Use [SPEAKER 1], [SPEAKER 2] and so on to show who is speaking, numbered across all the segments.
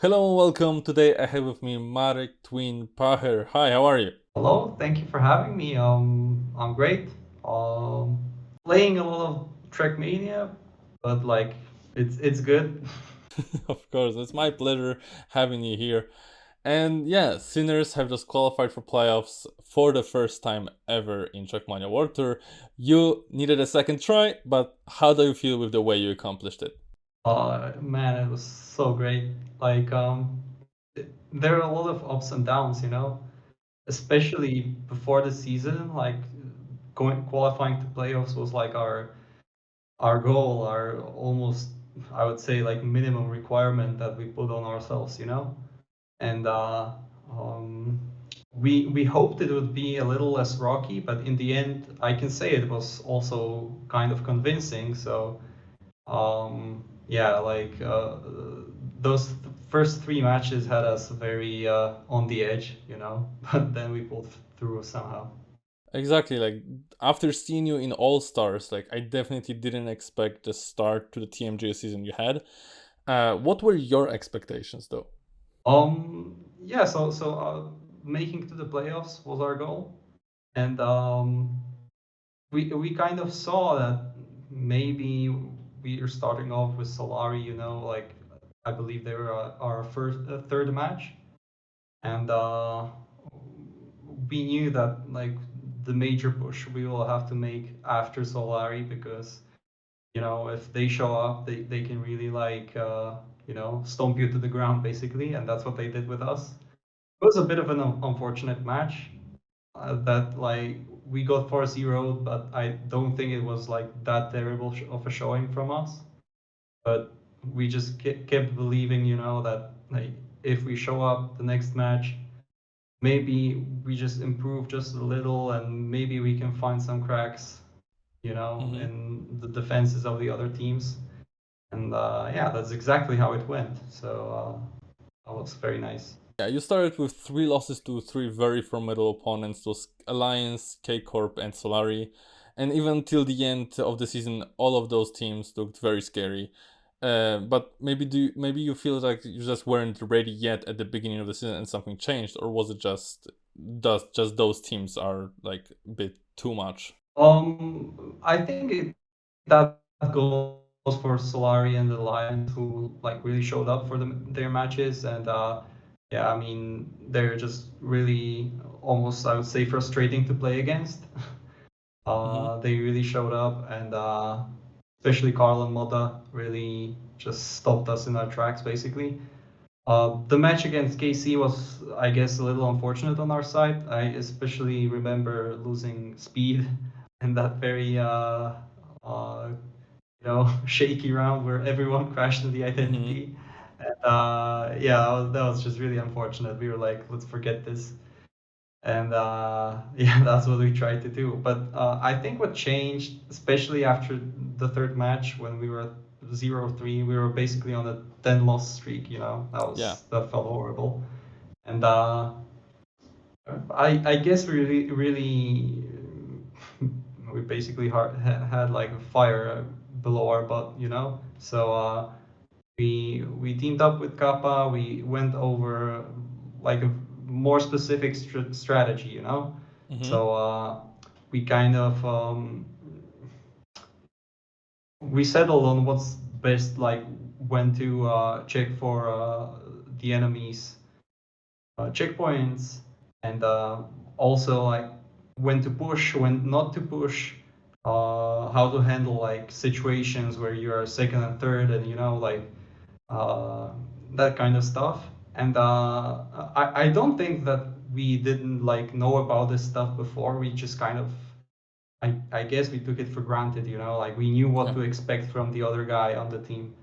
[SPEAKER 1] Hello and welcome. Today I have with me Marek, Tween, Pacher. Hi, how are you?
[SPEAKER 2] Hello, thank you for having me. I'm great. Um, Playing a lot of Trackmania, but like it's good.
[SPEAKER 1] Of course, it's my pleasure having you here. And yeah, Sinners have just qualified for playoffs for the first time ever in Trackmania World Tour. You needed a second try, but how do you feel with the way you accomplished it?
[SPEAKER 2] Man, it was so great. Like there are a lot of ups and downs, especially before the season. Like going qualifying to playoffs was like our goal, our almost I would say like minimum requirement that we put on ourselves. And um, we hoped it would be a little less rocky, but in the end, I can say it was also kind of convincing. So yeah, like those first three matches had us very on the edge, but then we pulled through somehow.
[SPEAKER 1] Exactly, like after seeing you in All Stars, like I definitely didn't expect the start to the TMGL season you had. What were your expectations though?
[SPEAKER 2] Yeah, so making to the playoffs was our goal, and we kind of saw that maybe we are starting off with Solari, like I believe they were our first third match, and we knew that like the major push we will have to make after Solari because if they show up they can really like stomp you to the ground basically, and that's what they did with us. It was a bit of an unfortunate match that like we got 4-0, but I don't think it was like that terrible of a showing from us. But we just kept believing, that like if we show up the next match, maybe we just improve just a little, and maybe we can find some cracks,
[SPEAKER 1] Mm-hmm.
[SPEAKER 2] in the defenses of the other teams. And yeah, that's exactly how it went. So that was very nice.
[SPEAKER 1] Yeah, you started with three losses to three very formidable opponents, those Alliance, K Corp, and Solari. And even till the end of the season, all of those teams looked very scary. But maybe you feel like you just weren't ready yet at the beginning of the season and something changed, or was it just those teams are like a bit too much?
[SPEAKER 2] I think that goes for Solari and the Lions, who like really showed up for their matches, and yeah, I mean they're just really almost I would say frustrating to play against.
[SPEAKER 1] Mm-hmm.
[SPEAKER 2] They really showed up, and especially Carl and Moda really just stopped us in our tracks basically. The match against KC was, I guess, a little unfortunate on our side. I especially remember losing speed in that very, shaky round where everyone crashed in the
[SPEAKER 1] Mm-hmm.
[SPEAKER 2] identity. And yeah, that was just really unfortunate. We were like, let's forget this. And yeah, that's what we tried to do. But I think what changed, especially after the third match when we were 0-3, we were basically on a 10 loss streak.
[SPEAKER 1] Yeah.
[SPEAKER 2] That felt horrible. And I guess we really we basically had like a fire below our butt. So we teamed up with Kappa. We went over like a more specific strategy.
[SPEAKER 1] Mm-hmm.
[SPEAKER 2] So we kind of we settled on what's best, like when to check for the enemy's checkpoints, and also like when to push, when not to push, how to handle like situations where you are second and third, and like uh, that kind of stuff. And I don't think that we didn't like know about this stuff before. We just kind of I guess we took it for granted, like we knew what
[SPEAKER 1] Yeah.
[SPEAKER 2] to expect from the other guy on the team.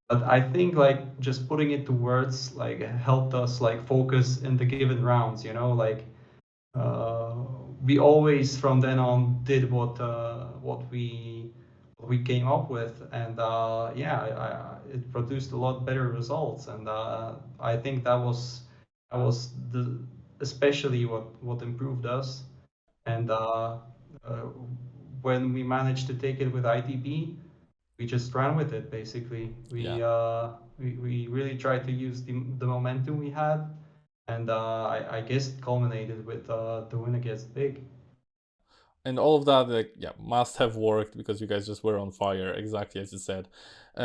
[SPEAKER 2] But I think like just putting it to words like helped us like focus in the given rounds. Like uh, we always from then on did what we came up with, and yeah, it produced a lot better results, and I think that was the especially what improved us, and uh, when we managed to take it with ITB, we just ran with it basically.
[SPEAKER 1] Yeah.
[SPEAKER 2] we really tried to use the momentum we had, and I guess it culminated with the win against Big.
[SPEAKER 1] And all of that, like, yeah, must have worked because you guys just were on fire, exactly as you said,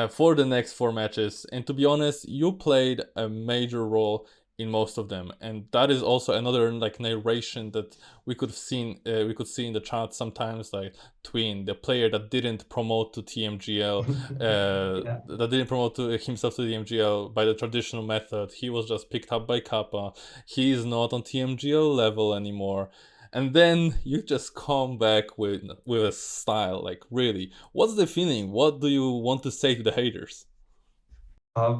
[SPEAKER 1] for the next four matches. And to be honest, you played a major role in most of them, and that is also another like narration that we could see in the chat sometimes, like Tween, the player that didn't promote to TMGL,
[SPEAKER 2] Yeah.
[SPEAKER 1] that didn't promote to himself to TMGL by the traditional method. He was just picked up by Kappa. He is not on TMGL level anymore, and then you just come back with a style. Like, really, what's the feeling? What do you want to say to the haters?
[SPEAKER 2] Uh,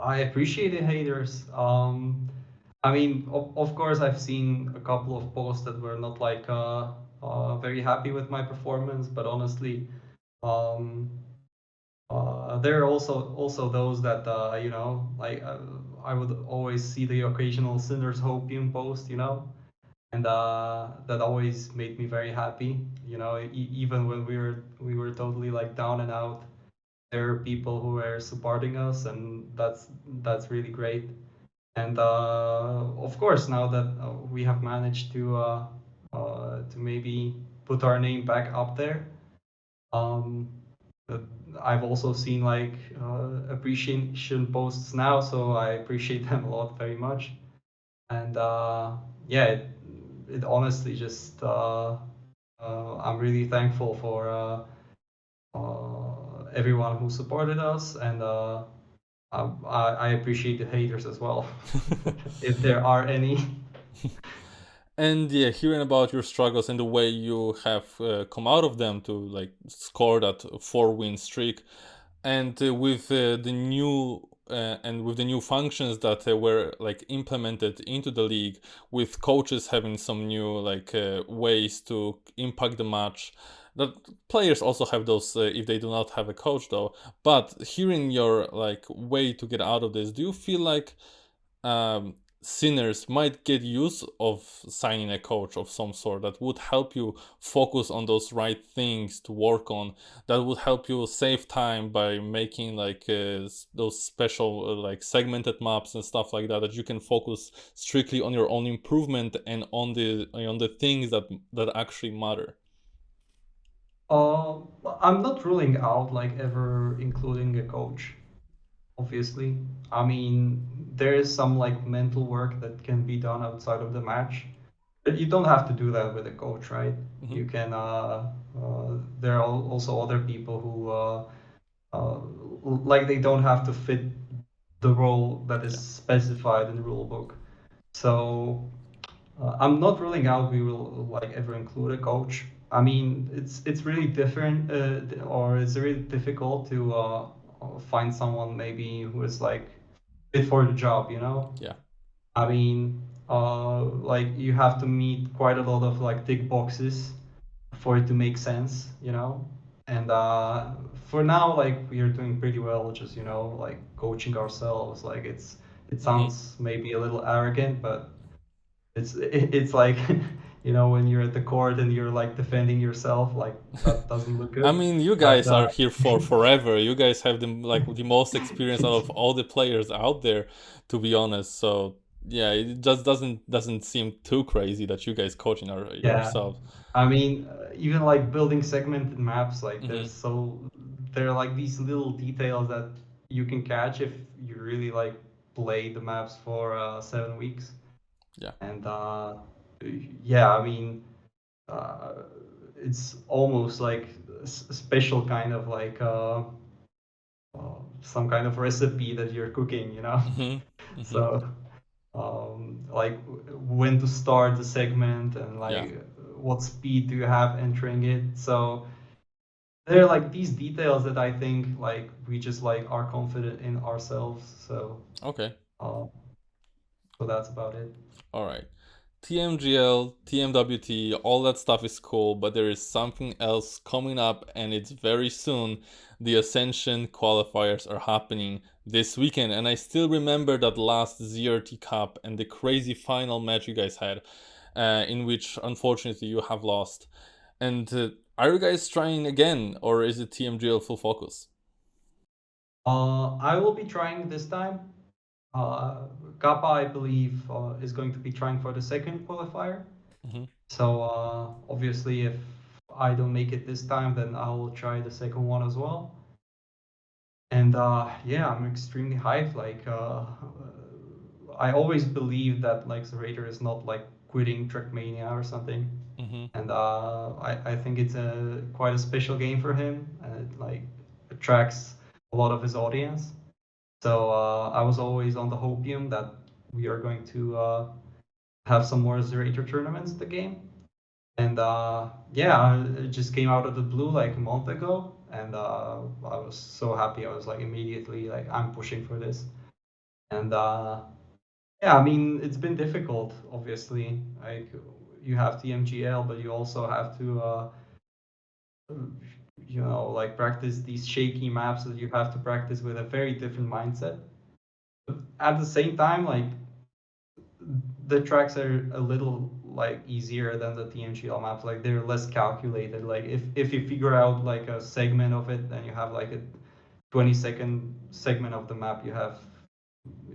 [SPEAKER 2] I appreciate the haters. I mean, of course, I've seen a couple of posts that were not like very happy with my performance, but honestly, um, there are also those that like I would always see the occasional Sinner's Hopium post, and that always made me very happy. Even when we were totally like down and out, there are people who are supporting us, and that's really great. And of course, now that we have managed to maybe put our name back up there, um, uh, I've also seen like appreciation posts now, so I appreciate them a lot very much. And yeah, it honestly just I'm really thankful for everyone who supported us, and I appreciate the haters as well, if there are any.
[SPEAKER 1] And yeah, hearing about your struggles and the way you have come out of them to like score that four-win streak, and with the new functions that were like implemented into the league, with coaches having some new like ways to impact the match, that players also have those if they do not have a coach though. But hearing your like way to get out of this, do you feel like sinners might get use of signing a coach of some sort that would help you focus on those right things to work on, that would help you save time by making like those special like segmented maps and stuff like that, that you can focus strictly on your own improvement and on the things that actually matter.
[SPEAKER 2] Uh, I'm not ruling out like ever including a coach, obviously. I mean, there is some like mental work that can be done outside of the match. But you don't have to do that with a coach, right?
[SPEAKER 1] Hmm.
[SPEAKER 2] You can. There are also other people who uh, like they don't have to fit the role that is
[SPEAKER 1] Yeah.
[SPEAKER 2] specified in the rule book. So I'm not ruling out we will like ever include a coach. I mean, it's really different, or it's really difficult to find someone maybe who is like fit for the job, you know?
[SPEAKER 1] Yeah.
[SPEAKER 2] I mean, like you have to meet quite a lot of like tick boxes for it to make sense, you know? And for now, like we are doing pretty well, just like coaching ourselves. Like it
[SPEAKER 1] Hmm.
[SPEAKER 2] sounds maybe a little arrogant, but it's like when you're at the court and you're like defending yourself, like that doesn't look
[SPEAKER 1] I
[SPEAKER 2] good.
[SPEAKER 1] mean, you
[SPEAKER 2] But
[SPEAKER 1] guys are here for forever. You guys have the most experience out of all the players out there, to be honest. So yeah, it just doesn't seem too crazy that you guys coaching
[SPEAKER 2] yeah,
[SPEAKER 1] yourself.
[SPEAKER 2] I mean, even like building segmented maps, like
[SPEAKER 1] Hmm.
[SPEAKER 2] there are like these little details that you can catch if you really like play the maps for 7 weeks.
[SPEAKER 1] Yeah.
[SPEAKER 2] And yeah, I mean, uh, it's almost like a special kind of like some kind of recipe that you're cooking,
[SPEAKER 1] Hmm. Hmm.
[SPEAKER 2] So like when to start the segment, and
[SPEAKER 1] Yeah.
[SPEAKER 2] like what speed do you have entering it. So there are like these details that I think like we just like are confident in ourselves.
[SPEAKER 1] Okay.
[SPEAKER 2] Uh, so that's about it.
[SPEAKER 1] All right. TMGL, TMWT, all that stuff is cool, but there is something else coming up, and it's very soon. The Ascension qualifiers are happening this weekend, and I still remember that last ZRT Cup and the crazy final match you guys had, in which unfortunately you have lost. And are you guys trying again, or is it TMGL full focus?
[SPEAKER 2] I will be trying this time. Uh, Kappa, I believe, is going to be trying for the second qualifier.
[SPEAKER 1] Hmm.
[SPEAKER 2] So obviously, if I don't make it this time, then I will try the second one as well. And yeah, I'm extremely hyped. Like I always believed that like Zerator is not like quitting Trackmania or something.
[SPEAKER 1] Hmm.
[SPEAKER 2] And I think it's a quite a special game for him, and it like attracts a lot of his audience. So I was always on the hopium that we are going to have some more Zerator tournaments in the game. And yeah, it just came out of the blue like a month ago, and I was so happy. I was like immediately like I'm pushing for this. And yeah, I mean it's been difficult, obviously. Like you have TMGL, but you also have to like practice these shaky maps that you have to practice with a very different mindset. But at the same time, like the tracks are a little like easier than the TMGL maps. Like they're less calculated. Like if you figure out like a segment of it, then you have like a 20-second segment of the map.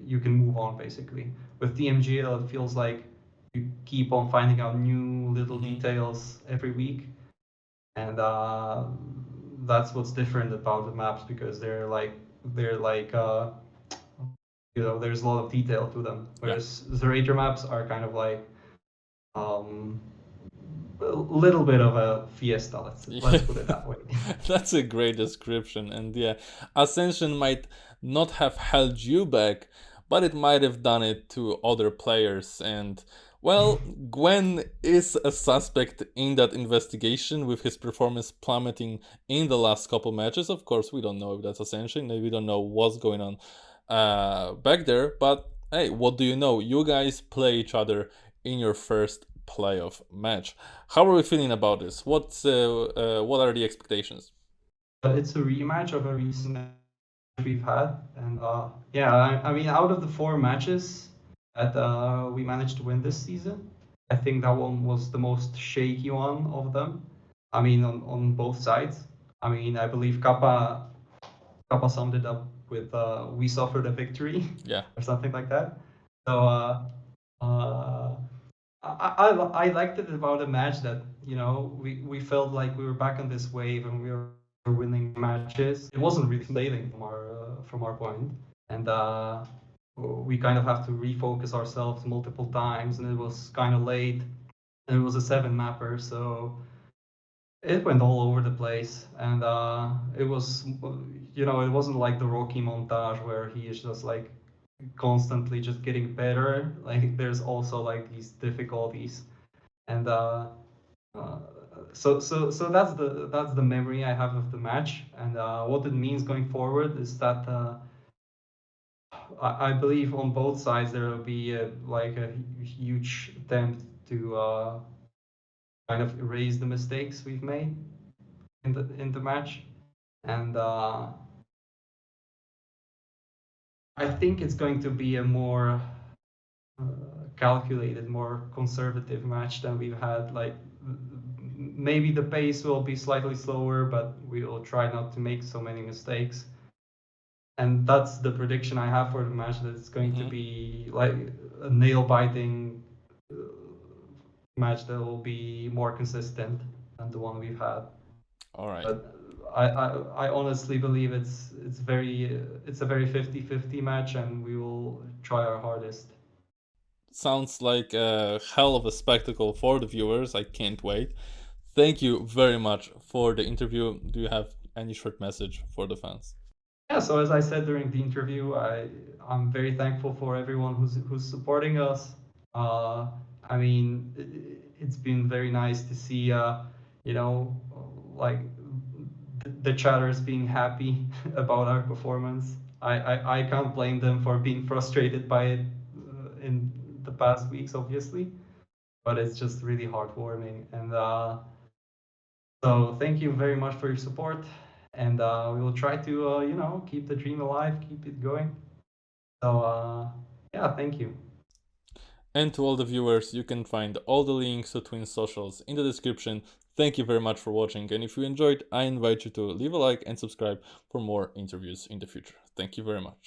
[SPEAKER 2] You can move on basically. With TMGL, it feels like you keep on finding out new little
[SPEAKER 1] Hmm.
[SPEAKER 2] details every week, and that's what's different about the maps because they're like there's a lot of detail to them.
[SPEAKER 1] Yeah.
[SPEAKER 2] Whereas Zerator maps are kind of like um, a little bit of a fiesta. Let's
[SPEAKER 1] Yeah,
[SPEAKER 2] put it that way.
[SPEAKER 1] that's a great description. And yeah, Ascension might not have held you back, but it might have done it to other players. And well, Gwen is a suspect in that investigation with his performance plummeting in the last couple matches. Of course, we don't know if that's Ascension, we don't know what's going on back there, but hey, what do you know? You guys play each other in your first playoff match. How are we feeling about this? What are the expectations?
[SPEAKER 2] It's a rematch of a recent match we've had, and yeah, I mean, out of the four matches that we managed to win this season, I think that one was the most shaky one of them. I mean, on both sides. I mean, I believe Kappa summed it up with "We suffered a victory"
[SPEAKER 1] Yeah.
[SPEAKER 2] or something like that. So uh, I liked it about the match that we felt like we were back on this wave and we were winning matches. It wasn't really sailing from our point, and we kind of have to refocus ourselves multiple times, and it was kind of late, and it was a seven mapper, so it went all over the place, and it was it wasn't like the Rocky montage where he is just like constantly just getting better. Like there's also like these difficulties, and uh, so that's the memory I have of the match, and what it means going forward is that I believe on both sides there will be like a huge attempt to kind of erase the mistakes we've made in the match, and I think it's going to be a more uh, calculated, more conservative match than we've had. Like maybe the pace will be slightly slower, but we will try not to make so many mistakes. And that's the prediction I have for the match. That it's going to
[SPEAKER 1] Mm-hmm.
[SPEAKER 2] be like a nail-biting match that will be more consistent than the one we've had.
[SPEAKER 1] All right.
[SPEAKER 2] But I honestly believe it's a very 50-50 match, and we will try our hardest.
[SPEAKER 1] Sounds like a hell of a spectacle for the viewers. I can't wait. Thank you very much for the interview. Do you have any short message for the fans?
[SPEAKER 2] Yeah, so as I said during the interview, I'm very thankful for everyone who's supporting us. Uh, I mean, it's been very nice to see, you know, like the chatters being happy about our performance. I can't blame them for being frustrated by it in the past weeks, obviously, but it's just really heartwarming. And so thank you very much for your support, and we will try to keep the dream alive, keep it going. So yeah, thank you.
[SPEAKER 1] And to all the viewers, you can find all the links to Twin socials in the description. Thank you very much for watching, and if you enjoyed, I invite you to leave a like and subscribe for more interviews in the future. Thank you very much.